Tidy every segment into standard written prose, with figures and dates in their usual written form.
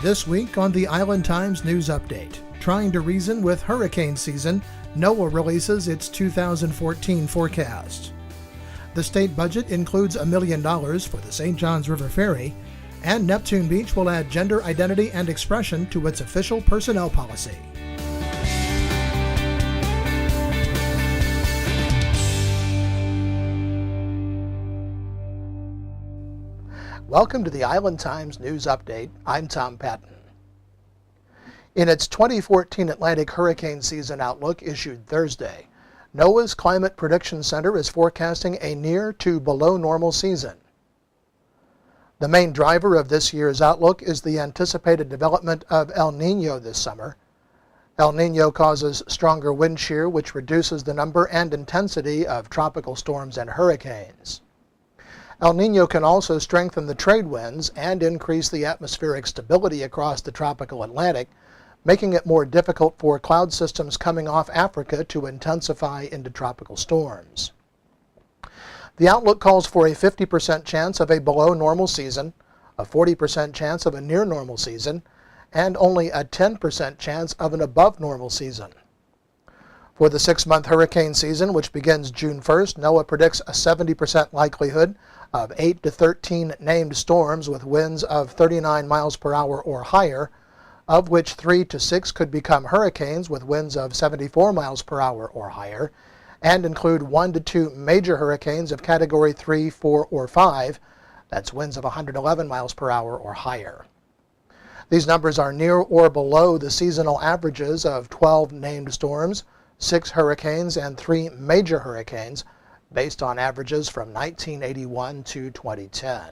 This week on the Island Times News Update, trying to reason with hurricane season, NOAA releases its 2014 forecast. The state budget includes $1 million for the St. Johns River Ferry, and Neptune Beach will add gender identity and expression to its official personnel policy. Welcome to the Island Times News Update. I'm Tom Patton. In its 2014 Atlantic hurricane season outlook issued Thursday, NOAA's Climate Prediction Center is forecasting a near to below normal season. The main driver of this year's outlook is the anticipated development of El Niño this summer. El Niño causes stronger wind shear, which reduces the number and intensity of tropical storms and hurricanes. El Niño can also strengthen the trade winds and increase the atmospheric stability across the tropical Atlantic, making it more difficult for cloud systems coming off Africa to intensify into tropical storms. The outlook calls for a 50% chance of a below normal season, a 40% chance of a near normal season, and only a 10% chance of an above normal season. For the 6-month hurricane season, which begins June 1st, NOAA predicts a 70% likelihood of 8 to 13 named storms with winds of 39 miles per hour or higher, of which 3 to 6 could become hurricanes with winds of 74 miles per hour or higher, and include 1 to 2 major hurricanes of Category 3, 4, or 5, that's winds of 111 miles per hour or higher. These numbers are near or below the seasonal averages of 12 named storms, 6 hurricanes, and 3 major hurricanes, based on averages from 1981 to 2010.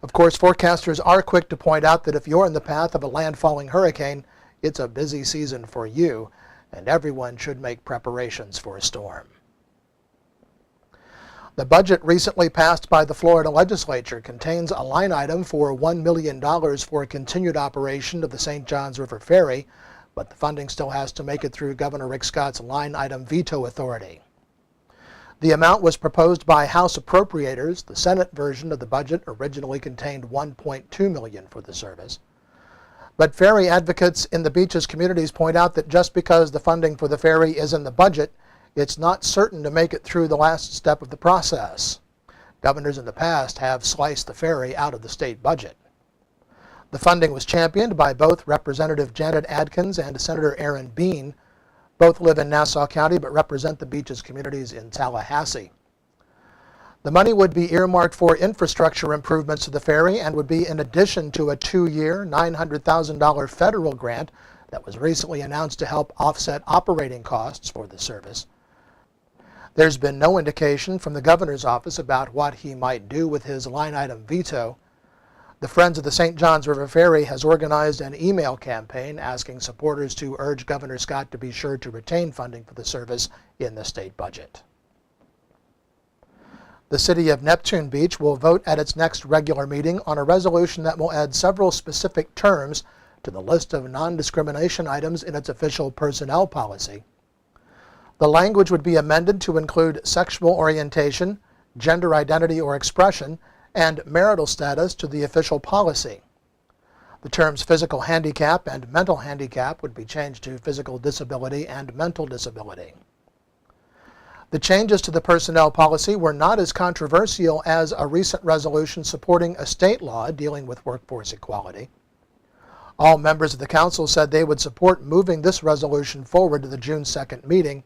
Of course, forecasters are quick to point out that if you're in the path of a landfalling hurricane, it's a busy season for you, and everyone should make preparations for a storm. The budget recently passed by the Florida legislature contains a line item for $1 million for a continued operation of the St. Johns River Ferry, but the funding still has to make it through Governor Rick Scott's line item veto authority. The amount was proposed by House appropriators. The Senate version of the budget originally contained $1.2 million for the service. But ferry advocates in the beaches communities point out that just because the funding for the ferry is in the budget, it's not certain to make it through the last step of the process. Governors in the past have sliced the ferry out of the state budget. The funding was championed by both Representative Janet Adkins and Senator Aaron Bean. Both live in Nassau County but represent the beaches communities in Tallahassee. The money would be earmarked for infrastructure improvements to the ferry and would be in addition to a 2-year, $900,000 federal grant that was recently announced to help offset operating costs for the service. There's been no indication from the governor's office about what he might do with his line item veto. The Friends of the St. Johns River Ferry has organized an email campaign asking supporters to urge Governor Scott to be sure to retain funding for the service in the state budget. The city of Neptune Beach will vote at its next regular meeting on a resolution that will add several specific terms to the list of non-discrimination items in its official personnel policy. The language would be amended to include sexual orientation, gender identity or expression, and marital status to the official policy. The terms physical handicap and mental handicap would be changed to physical disability and mental disability. The changes to the personnel policy were not as controversial as a recent resolution supporting a state law dealing with workforce equality. All members of the council said they would support moving this resolution forward to the June 2nd meeting,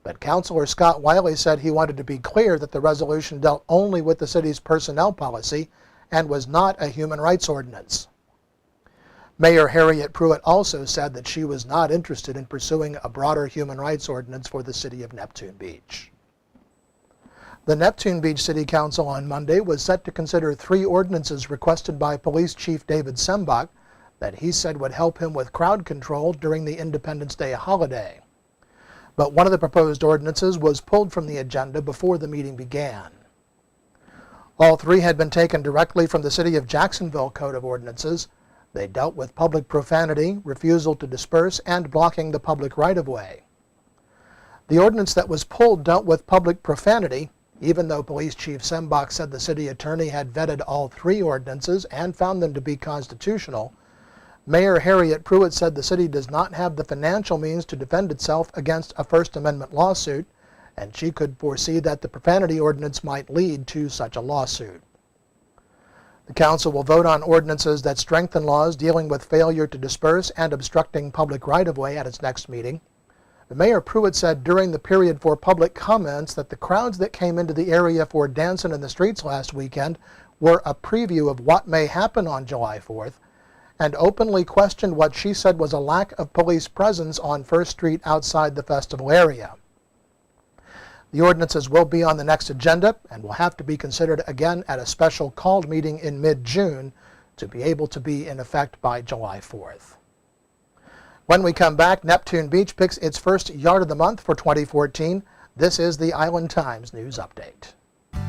but Councilor Scott Wiley said he wanted to be clear that the resolution dealt only with the city's personnel policy and was not a human rights ordinance. Mayor Harriet Pruitt also said that she was not interested in pursuing a broader human rights ordinance for the city of Neptune Beach. The Neptune Beach City Council on Monday was set to consider 3 ordinances requested by Police Chief David Sembach that he said would help him with crowd control during the Independence Day holiday. But one of the proposed ordinances was pulled from the agenda before the meeting began. All 3 had been taken directly from the City of Jacksonville Code of Ordinances. They dealt with public profanity, refusal to disperse, and blocking the public right-of-way. The ordinance that was pulled dealt with public profanity, even though Police Chief Sembach said the city attorney had vetted all 3 ordinances and found them to be constitutional. Mayor Harriet Pruitt said the city does not have the financial means to defend itself against a First Amendment lawsuit, and she could foresee that the profanity ordinance might lead to such a lawsuit. The council will vote on ordinances that strengthen laws dealing with failure to disperse and obstructing public right-of-way at its next meeting. Mayor Pruitt said during the period for public comments that the crowds that came into the area for Dancing in the Streets last weekend were a preview of what may happen on July 4th, and openly questioned what she said was a lack of police presence on First Street outside the festival area. The ordinances will be on the next agenda and will have to be considered again at a special called meeting in mid-June to be able to be in effect by July 4th. When we come back, Neptune Beach picks its first Yard of the Month for 2014. This is the Island Times News Update.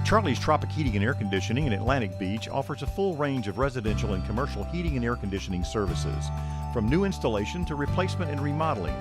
Charlie's Tropic Heating and Air Conditioning in Atlantic Beach offers a full range of residential and commercial heating and air conditioning services, from new installation to replacement and remodeling.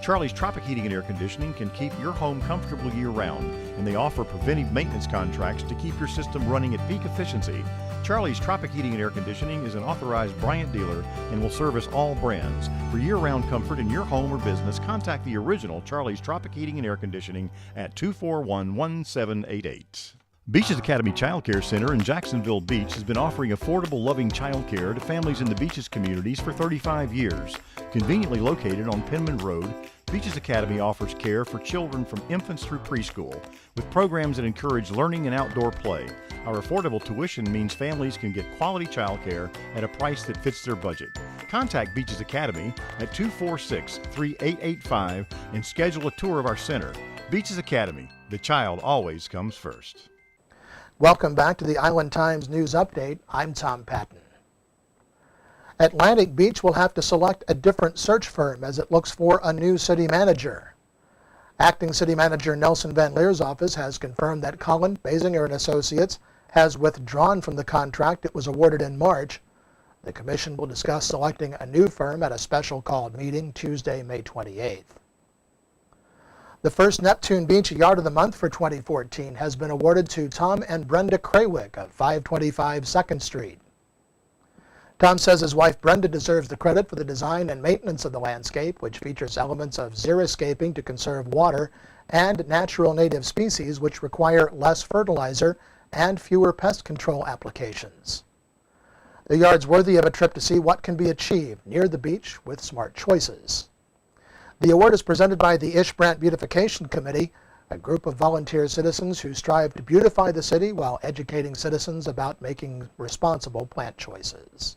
Charlie's Tropic Heating and Air Conditioning can keep your home comfortable year-round, and they offer preventive maintenance contracts to keep your system running at peak efficiency. Charlie's Tropic Heating and Air Conditioning is an authorized Bryant dealer and will service all brands. For year-round comfort in your home or business, contact the original Charlie's Tropic Heating and Air Conditioning at 241-1788. Beaches Academy Child Care Center in Jacksonville Beach has been offering affordable, loving child care to families in the Beaches communities for 35 years. Conveniently located on Penman Road, Beaches Academy offers care for children from infants through preschool, with programs that encourage learning and outdoor play. Our affordable tuition means families can get quality child care at a price that fits their budget. Contact Beaches Academy at 246-3885 and schedule a tour of our center. Beaches Academy, the child always comes first. Welcome back to the Island Times News Update. I'm Tom Patton. Atlantic Beach will have to select a different search firm as it looks for a new city manager. Acting City Manager Nelson Van Leer's office has confirmed that Cullen, Basinger & Associates has withdrawn from the contract it was awarded in March. The commission will discuss selecting a new firm at a special called meeting Tuesday, May 28th. The first Neptune Beach Yard of the Month for 2014 has been awarded to Tom and Brenda Craywick of 525 2nd Street. Tom says his wife Brenda deserves the credit for the design and maintenance of the landscape, which features elements of xeriscaping to conserve water and natural native species which require less fertilizer and fewer pest control applications. The yard's worthy of a trip to see what can be achieved near the beach with smart choices. The award is presented by the Ishbrant Beautification Committee, a group of volunteer citizens who strive to beautify the city while educating citizens about making responsible plant choices.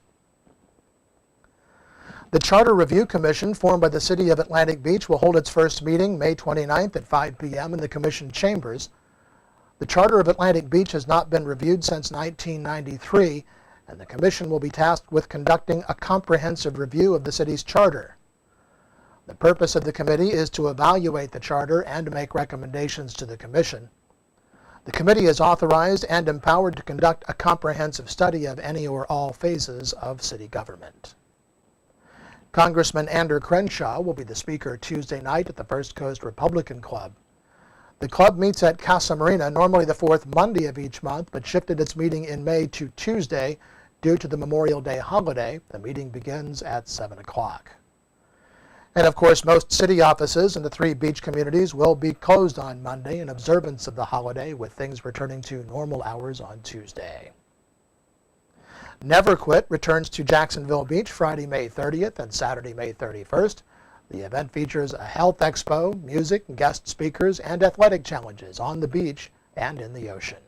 The Charter Review Commission, formed by the City of Atlantic Beach, will hold its first meeting May 29th at 5 p.m. in the Commission chambers. The Charter of Atlantic Beach has not been reviewed since 1993, and the Commission will be tasked with conducting a comprehensive review of the city's charter. The purpose of the committee is to evaluate the charter and make recommendations to the Commission. The committee is authorized and empowered to conduct a comprehensive study of any or all phases of city government. Congressman Andrew Crenshaw will be the speaker Tuesday night at the First Coast Republican Club. The club meets at Casa Marina normally the fourth Monday of each month, but shifted its meeting in May to Tuesday due to the Memorial Day holiday. The meeting begins at 7 o'clock. And of course, most city offices in the three beach communities will be closed on Monday in observance of the holiday, with things returning to normal hours on Tuesday. Never Quit returns to Jacksonville Beach Friday, May 30th and Saturday, May 31st. The event features a health expo, music, guest speakers, and athletic challenges on the beach and in the ocean.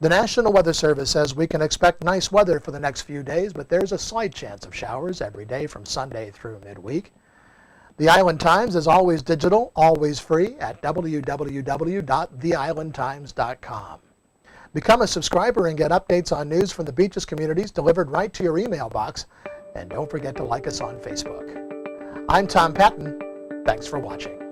The National Weather Service says we can expect nice weather for the next few days, but there's a slight chance of showers every day from Sunday through midweek. The Island Times is always digital, always free at www.theislandtimes.com. Become a subscriber and get updates on news from the beaches communities delivered right to your email box. And don't forget to like us on Facebook. I'm Tom Patton. Thanks for watching.